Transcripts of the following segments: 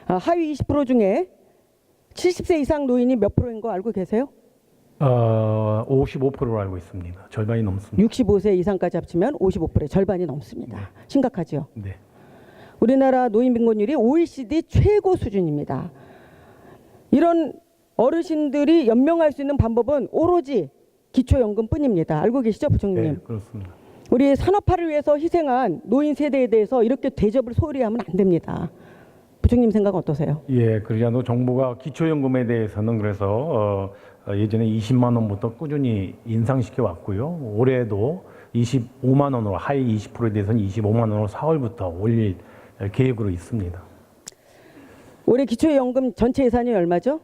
하위 20% 중에 70세 이상 노인이 몇 프로인 거 알고 계세요? 55%로 알고 있습니다. 절반이 넘습니다. 65세 이상까지 합치면 55%의 절반이 넘습니다. 심각하죠. 네. 우리나라 노인 빈곤율이 OECD 최고 수준입니다. 이런 어르신들이 연명할 수 있는 방법은 오로지 기초연금뿐입니다. 알고 계시죠, 부총리님? 네, 그렇습니다. 우리 산업화를 위해서 희생한 노인 세대에 대해서 이렇게 대접을 소홀히 하면 안 됩니다. 부총님 생각은 어떠세요? 예, 그러지 않아도 정부가 기초연금에 대해서는 그래서 예전에 20만 원부터 꾸준히 인상시켜 왔고요. 올해도 25만 원으로 하위 20%에 대해서는 25만 원으로 4월부터 올릴 계획으로 있습니다. 올해 기초연금 전체 예산이 얼마죠?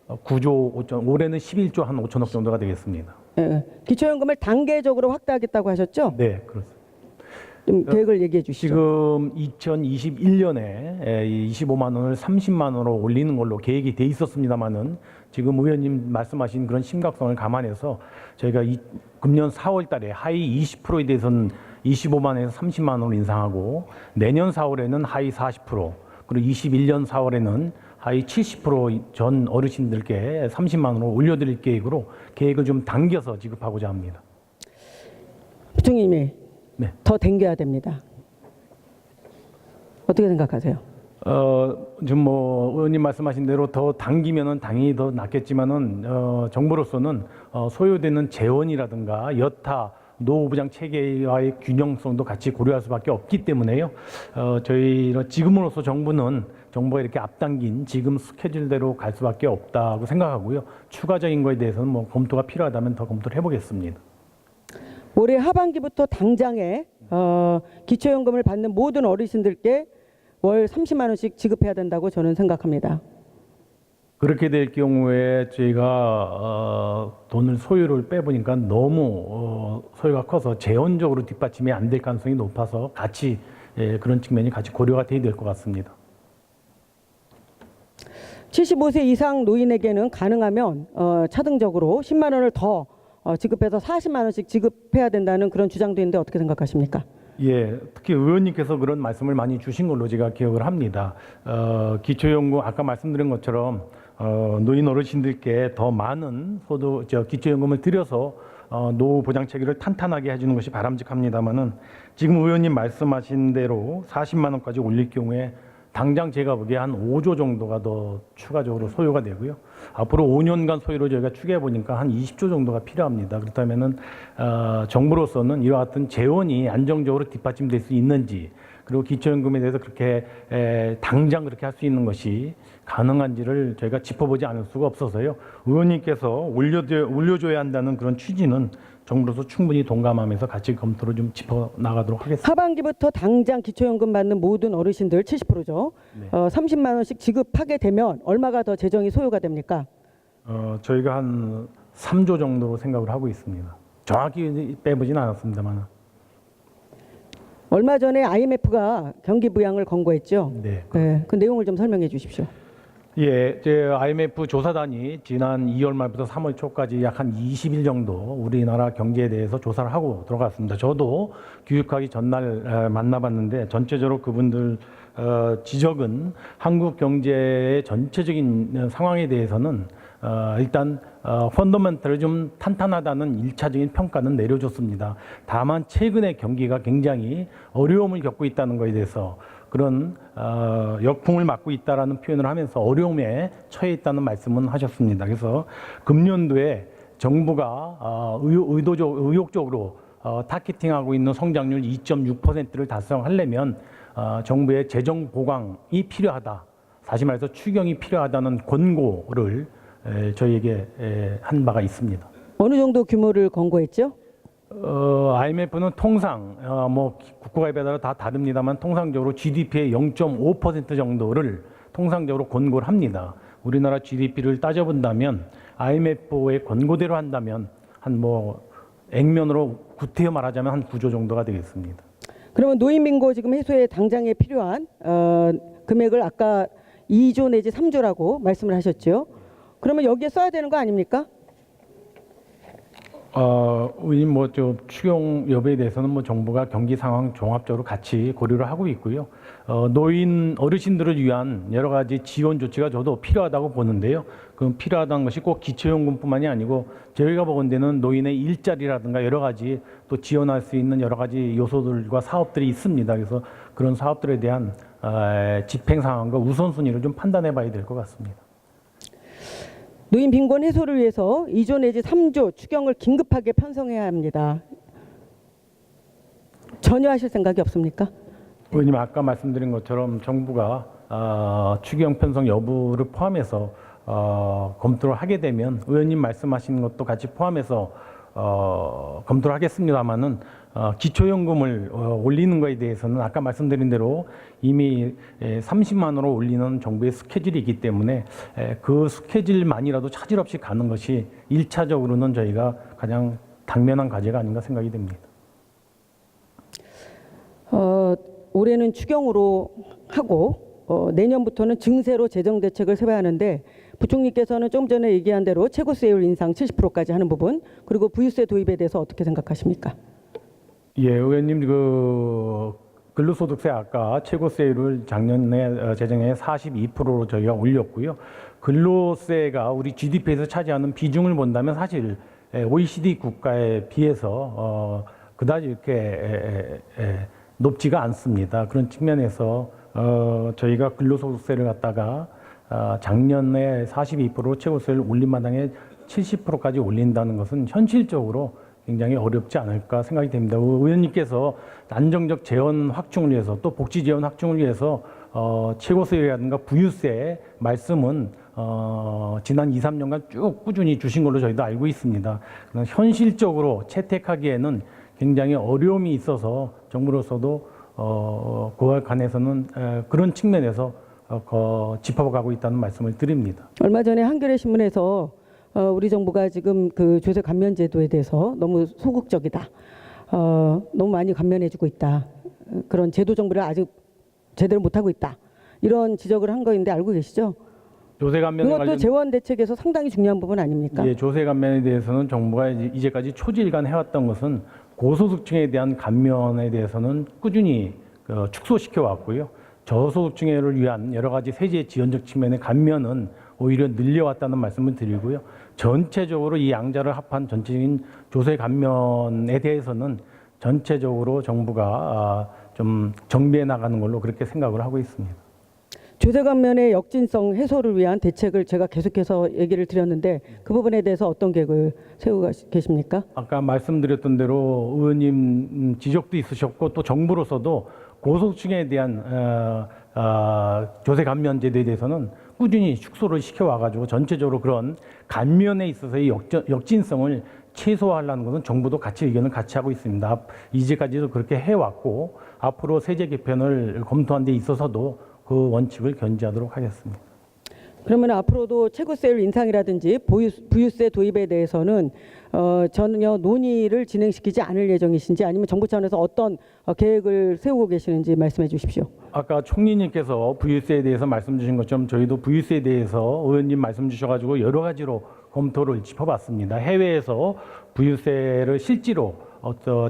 9조 5천, 올해는 11조 한 5천억 정도가 되겠습니다. 예, 기초연금을 단계적으로 확대하겠다고 하셨죠? 네, 그렇습니다. 좀 계획을 얘기해 주시죠. 지금 2021년에 25만 원을 30만 원으로 올리는 걸로 계획이 돼 있었습니다만은 지금 의원님 말씀하신 그런 심각성을 감안해서 저희가 금년 4월 달에 하위 20%에 대해서는 25만 원에서 30만 원으로 인상하고 내년 4월에는 하위 40% 그리고 21년 4월에는 하위 70%전 어르신들께 30만 원으로 올려드릴 계획으로 계획을 좀 당겨서 지급하고자 합니다. 부총님이 네. 더 당겨야 됩니다. 어떻게 생각하세요? 좀 뭐 의원님 말씀하신 대로 더 당기면은 당연히 더 낫겠지만은 정부로서는 소요되는 재원이라든가 여타 노후보장 체계와의 균형성도 같이 고려할 수밖에 없기 때문에요. 저희 지금으로서 정부가 이렇게 앞당긴 지금 스케줄대로 갈 수밖에 없다고 생각하고요. 추가적인 거에 대해서는 뭐 검토가 필요하다면 더 검토를 해보겠습니다. 올해 하반기부터 당장에 기초연금을 받는 모든 어르신들께 월 30만 원씩 지급해야 된다고 저는 생각합니다. 그렇게 될 경우에 저희가 돈을 소요를 빼보니까 너무 소요가 커서 재원적으로 뒷받침이 안 될 가능성이 높아서 같이 그런 측면이 같이 고려가 돼야 될 것 같습니다. 75세 이상 노인에게는 가능하면 차등적으로 10만 원을 더 지급해서 40만 원씩 지급해야 된다는 그런 주장도 있는데 어떻게 생각하십니까? 예, 특히 의원님께서 그런 말씀을 많이 주신 걸로 제가 기억을 합니다. 기초연금 아까 말씀드린 것처럼 노인 어르신들께 더 많은 기초연금을 들여서 노후 보장 체계를 탄탄하게 해주는 것이 바람직합니다만은 지금 의원님 말씀하신 대로 40만 원까지 올릴 경우에 당장 제가 보기에 한 5조 정도가 더 추가적으로 소요가 되고요. 앞으로 5년간 소요를 저희가 추계해 보니까 한 20조 정도가 필요합니다. 그렇다면은 정부로서는 이와 같은 재원이 안정적으로 뒷받침될 수 있는지 그리고 기초연금에 대해서 그렇게 당장 그렇게 할 수 있는 것이 가능한지를 저희가 짚어보지 않을 수가 없어서요. 의원님께서 올려줘야 한다는 그런 취지는 정부로서 충분히 동감하면서 같이 검토를 좀 짚어 나가도록 하겠습니다. 하반기부터 당장 기초연금 받는 모든 어르신들 70%죠. 네. 30만 원씩 지급하게 되면 얼마가 더 재정이 소요가 됩니까? 저희가 한 3조 정도로 생각을 하고 있습니다. 정확히 빼보진 않았습니다만. 얼마 전에 IMF가 경기 부양을 권고했죠. 네. 네, 그 내용을 좀 설명해 주십시오. 예, 제 IMF 조사단이 지난 2월 말부터 3월 초까지 약 한 20일 정도 우리나라 경제에 대해서 조사를 하고 들어갔습니다. 저도 교육하기 전날 만나봤는데 전체적으로 그분들 지적은 한국 경제의 전체적인 상황에 대해서는 일단 펀더멘털이 좀 탄탄하다는 1차적인 평가는 내려줬습니다. 다만 최근에 경기가 굉장히 어려움을 겪고 있다는 것에 대해서 그런 역풍을 맞고 있다라는 표현을 하면서 어려움에 처해 있다는 말씀은 하셨습니다. 그래서 금년도에 정부가 의욕적으로 타겟팅하고 있는 성장률 2.6%를 달성하려면 정부의 재정 보강이 필요하다. 다시 말해서 추경이 필요하다는 권고를 저희에게 한 바가 있습니다. 어느 정도 규모를 권고했죠? IMF는 통상 뭐 국가에 따라 다 다릅니다만 통상적으로 GDP의 0.5% 정도를 통상적으로 권고를 합니다. 우리나라 GDP를 따져본다면 IMF의 권고대로 한다면 한 뭐 액면으로 구태여 말하자면 한 9조 정도가 되겠습니다. 그러면 노인민고 지금 해소에 당장에 필요한 금액을 아까 2조 내지 3조라고 말씀을 하셨죠. 그러면 여기에 써야 되는 거 아닙니까? 의원님 뭐좀 추경 여부에 대해서는 뭐 정부가 경기 상황 종합적으로 같이 고려를 하고 있고요. 노인 어르신들을 위한 여러 가지 지원 조치가 저도 필요하다고 보는데요. 그 필요하다는 것이 꼭 기초연금뿐만이 아니고 저희가 보건대는 노인의 일자리라든가 여러 가지 또 지원할 수 있는 여러 가지 요소들과 사업들이 있습니다. 그래서 그런 사업들에 대한 집행 상황과 우선순위를 좀 판단해봐야 될 것 같습니다. 노인 빈곤 해소를 위해서 2조 내지 3조 추경을 긴급하게 편성해야 합니다. 전혀 하실 생각이 없습니까? 의원님 아까 말씀드린 것처럼 정부가 추경 편성 여부를 포함해서 검토를 하게 되면 의원님 말씀하신 것도 같이 포함해서 검토를 하겠습니다마는 기초연금을 올리는 것에 대해서는 아까 말씀드린 대로 이미 30만 원으로 올리는 정부의 스케줄이 있기 때문에 그 스케줄만이라도 차질 없이 가는 것이 1차적으로는 저희가 가장 당면한 과제가 아닌가 생각이 됩니다. 올해는 추경으로 하고 내년부터는 증세로 재정 대책을 세워야 하는데 부총리께서는 좀 전에 얘기한 대로 최고세율 인상 70%까지 하는 부분 그리고 부유세 도입에 대해서 어떻게 생각하십니까? 예, 의원님 그 근로소득세 아까 최고세율을 작년에 재정에 42%로 저희가 올렸고요. 근로세가 우리 GDP에서 차지하는 비중을 본다면 사실 OECD 국가에 비해서 그다지 이렇게 높지가 않습니다. 그런 측면에서 저희가 근로소득세를 갖다가 작년에 42% 최고세를 올린 마당에 70%까지 올린다는 것은 현실적으로 굉장히 어렵지 않을까 생각이 됩니다. 의원님께서 안정적 재원 확충을 위해서 또 복지 재원 확충을 위해서 최고세라든가 부유세 말씀은 지난 2, 3년간 쭉 꾸준히 주신 걸로 저희도 알고 있습니다. 현실적으로 채택하기에는 굉장히 어려움이 있어서 정부로서도 그와 관해서는 그런 측면에서 짚어가고 있다는 말씀을 드립니다. 얼마 전에 한겨레 신문에서 우리 정부가 지금 그 조세 감면 제도에 대해서 너무 소극적이다. 너무 많이 감면해주고 있다. 그런 제도 정비를 아직 제대로 못하고 있다. 이런 지적을 한 거인데 알고 계시죠? 조세 감면에 그것도 관련 재원 대책에서 상당히 중요한 부분 아닙니까? 예, 조세 감면에 대해서는 정부가 이제까지 초지일간 해왔던 것은 고소득층에 대한 감면에 대해서는 꾸준히 축소시켜 왔고요. 저소득층을 위한 여러 가지 세제 지원적 측면의 감면은 오히려 늘려왔다는 말씀을 드리고요. 전체적으로 이 양자를 합한 전체적인 조세 감면에 대해서는 전체적으로 정부가 좀 정비해 나가는 걸로 그렇게 생각을 하고 있습니다. 조세 감면의 역진성 해소를 위한 대책을 제가 계속해서 얘기를 드렸는데 그 부분에 대해서 어떤 계획을 세우고 계십니까? 아까 말씀드렸던 대로 의원님 지적도 있으셨고 또 정부로서도 고소득층에 대한 조세 감면 제도에 대해서는 꾸준히 축소를 시켜와가지고 전체적으로 그런 감면에 있어서의 역진성을 최소화하려는 것은 정부도 같이 의견을 같이 하고 있습니다. 이제까지도 그렇게 해왔고 앞으로 세제 개편을 검토한 데 있어서도 그 원칙을 견지하도록 하겠습니다. 그러면 앞으로도 최고세율 인상이라든지 부유세 도입에 대해서는 전혀 논의를 진행시키지 않을 예정이신지 아니면 정부 차원에서 어떤 계획을 세우고 계시는지 말씀해 주십시오. 아까 총리님께서 부유세에 대해서 말씀 주신 것처럼 저희도 부유세에 대해서 의원님 말씀 주셔가지고 여러 가지로 검토를 짚어봤습니다. 해외에서 부유세를 실제로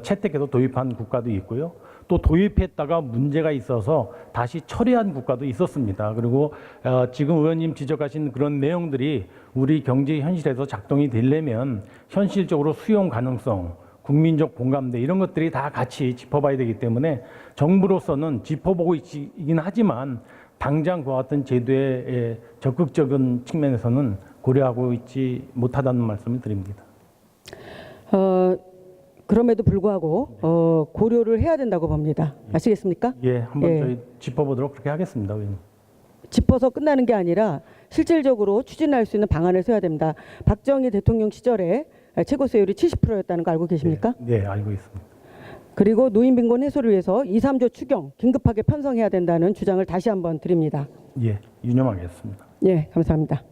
채택해서 도입한 국가도 있고요. 또 도입했다가 문제가 있어서 다시 철회한 국가도 있었습니다. 그리고 지금 의원님 지적하신 그런 내용들이 우리 경제 현실에서 작동이 되려면 현실적으로 수용 가능성, 국민적 공감대 이런 것들이 다 같이 짚어봐야 되기 때문에 정부로서는 짚어보고 있긴 하지만 당장 그와 같은 제도의 적극적인 측면에서는 고려하고 있지 못하다는 말씀을 드립니다. 그럼에도 불구하고 고려를 해야 된다고 봅니다. 아시겠습니까? 예, 한번 예. 저희 짚어보도록 그렇게 하겠습니다, 의원님. 짚어서 끝나는 게 아니라 실질적으로 추진할 수 있는 방안을 세워야 됩니다. 박정희 대통령 시절에 최고세율이 70%였다는 거 알고 계십니까? 네, 알고 있습니다. 그리고 노인 빈곤 해소를 위해서 2, 3조 추경 긴급하게 편성해야 된다는 주장을 다시 한번 드립니다. 예, 유념하겠습니다. 예, 감사합니다.